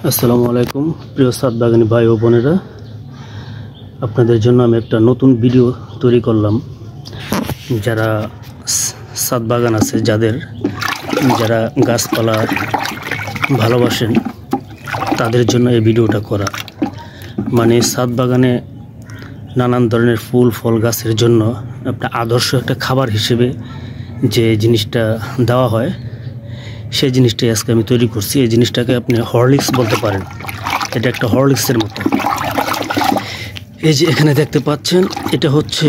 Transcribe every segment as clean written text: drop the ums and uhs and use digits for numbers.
আসসালামু আলাইকুম প্রিয় ছাদ বাগানি ভাই ও বোনেরা, আপনাদের জন্য আমি একটা নতুন ভিডিও তৈরি করলাম। যারা ছাদ বাগান আছে, যারা গাছপালা ভালোবাসেন, তাদের জন্য এই ভিডিওটা করা। মানে ছাদ বাগানে নানান ধরনের ফুল ফল গাছের জন্য একটা আদর্শ একটা খাবার হিসেবে যে জিনিসটা দেওয়া হয়, সেই জিনিসটাই আজকে আমি তৈরি করছি। এই জিনিসটাকে আপনি হরলিক্স বলতে পারেন। এটা একটা হরলিক্সের মতো। এই যে এখানে দেখতে পাচ্ছেন, এটা হচ্ছে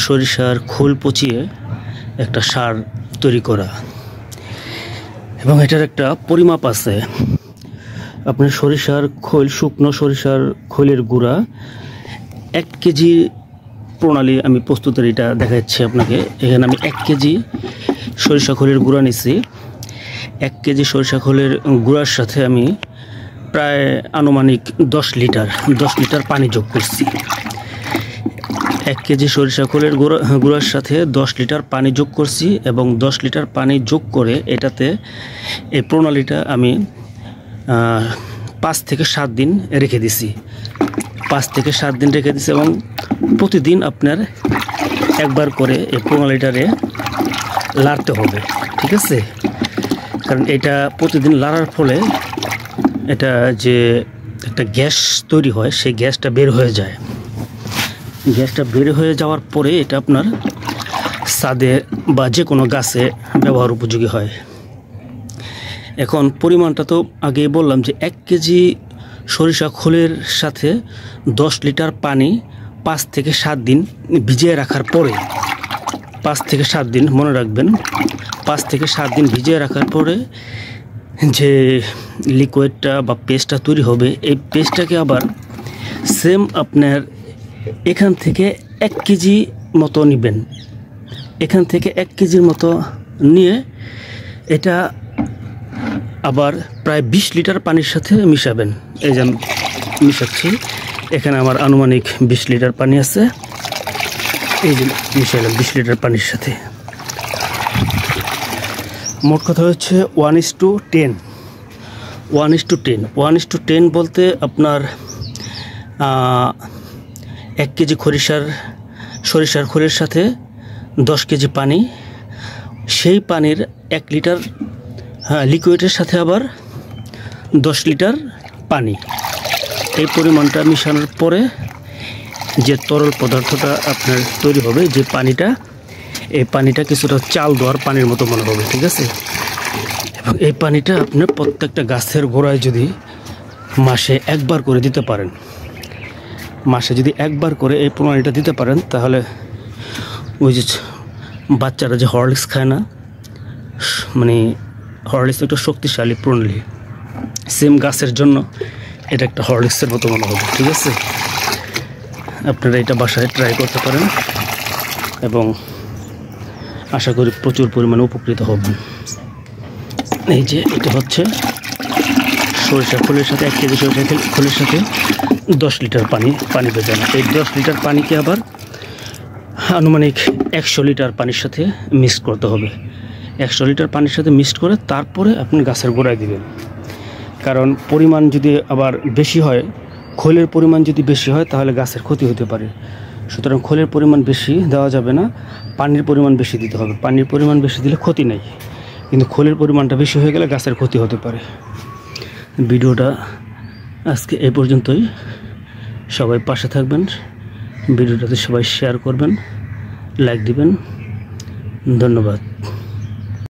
সরিষার খোল পচিয়ে একটা সার তৈরি করা, এবং এটার একটা পরিমাপ আছে। আপনার শুকনো সরিষার খোলের গুঁড়া 1 কেজি প্রণালী আমি প্রস্তুতের এটা দেখাচ্ছি আপনাকে। এখানে আমি 1 কেজি সরিষা খোলের গুঁড়া নিচ্ছি। 1 কেজি সরিষা খোলের গুঁড়ার সাথে আমি প্রায় আনুমানিক 10 লিটার পানি যোগ করছি। 1 কেজি সরিষা খোলের গুঁড়ার সাথে 10 লিটার পানি যোগ করছি, এবং 10 লিটার পানি যোগ করে এটাতে এই প্রণালীটা আমি 5 থেকে 7 দিন রেখে দিছি। 5 থেকে 7 দিন রেখে দিছি, এবং প্রতিদিন আপনার একবার করে এই প্রণালীটারে লাড়তে হবে, ঠিক আছে? কারণ এটা প্রতিদিন লাড়ার ফলে এটা যে একটা গ্যাস তৈরি হয়, সেই গ্যাসটা বের হয়ে যায়। গ্যাসটা বের হয়ে যাওয়ার পরে এটা আপনার ছাদে বা যে কোনো গাছে ব্যবহার উপযোগী হয়। এখন পরিমাণটা তো আগেই বললাম যে 1 কেজি সরিষা খোলের সাথে 10 লিটার পানি 5 থেকে 7 দিন ভিজিয়ে রাখার পরে, 5 থেকে 7 দিন মনে রাখবেন, 5 থেকে 7 দিন ভিজিয়ে রাখার পরে যে লিকুইডটা বা পেস্টটা তৈরি হবে, এই পেস্টটাকে আবার সেম আপনার এখান থেকে 1 কেজি মতো নেবেন। এখান থেকে 1 কেজির মতো নিয়ে এটা আবার প্রায় 20 লিটার পানির সাথে মিশাবেন। এই যে মিশাচ্ছি, এখানে আমার আনুমানিক 20 লিটার পানি আছে। এই যে মিশালাম 20 লিটার পানির সাথে। মোট কথা হচ্ছে 1:10। 1:10 বলতে আপনার 1 কেজি সরিষার খোলের সাথে 10 কেজি পানি, সেই পানির 1 লিটার লিকুইডের সাথে আবার 10 লিটার পানি। এই পরিমাণটা মিশানোর পরে যে তরল পদার্থটা আপনার তৈরি হবে, যে পানিটা, এই পানিটা কিছুটা চাল দেওয়ার পানির মতো মনে হবে, ঠিক আছে? এবং এই পানিটা আপনার প্রত্যেকটা গাছের গোড়ায় যদি মাসে একবার করে দিতে পারেন, মাসে যদি একবার করে এই প্রণালীটা দিতে পারেন, তাহলে ওই যে বাচ্চারা যে হরলিক্স খায় না, মানে হরলিক্স একটা শক্তিশালী প্রণালী, সেম গাছের জন্য এটা একটা হরলিক্সের মতো মনে হবে, ঠিক আছে? আপনারা এটা বাসায় ট্রাই করতে পারেন, এবং আশা করি প্রচুর পরিমাণে উপকৃত হবেন। এই যে এটা হচ্ছে সরিষা খোলের সাথে 1 কেজি সরিষা খোলের সাথে 10 লিটার পানি ভেজানো। এই 10 লিটার পানিকে আবার আনুমানিক 100 লিটার পানির সাথে মিক্স করতে হবে। 100 লিটার পানির সাথে মিক্সড করে তারপরে আপনি গাছের গোড়ায় দিবেন। কারণ পরিমাণ যদি আবার বেশি হয়, খোলের পরিমাণ যদি বেশি হয়, তাহলে গাছের ক্ষতি হতে পারে। সুতরাং খোলের পরিমাণ বেশি দেওয়া যাবে না, পানির পরিমাণ বেশি দিতে হবে। পানির পরিমাণ বেশি দিলে ক্ষতি নেই, কিন্তু খোলের পরিমাণটা বেশি হয়ে গেলে গাছের ক্ষতি হতে পারে। ভিডিওটা আজকে এই পর্যন্তই। সবাই পাশে থাকবেন, ভিডিওটাতে সবাই শেয়ার করবেন, লাইক দিবেন। ধন্যবাদ।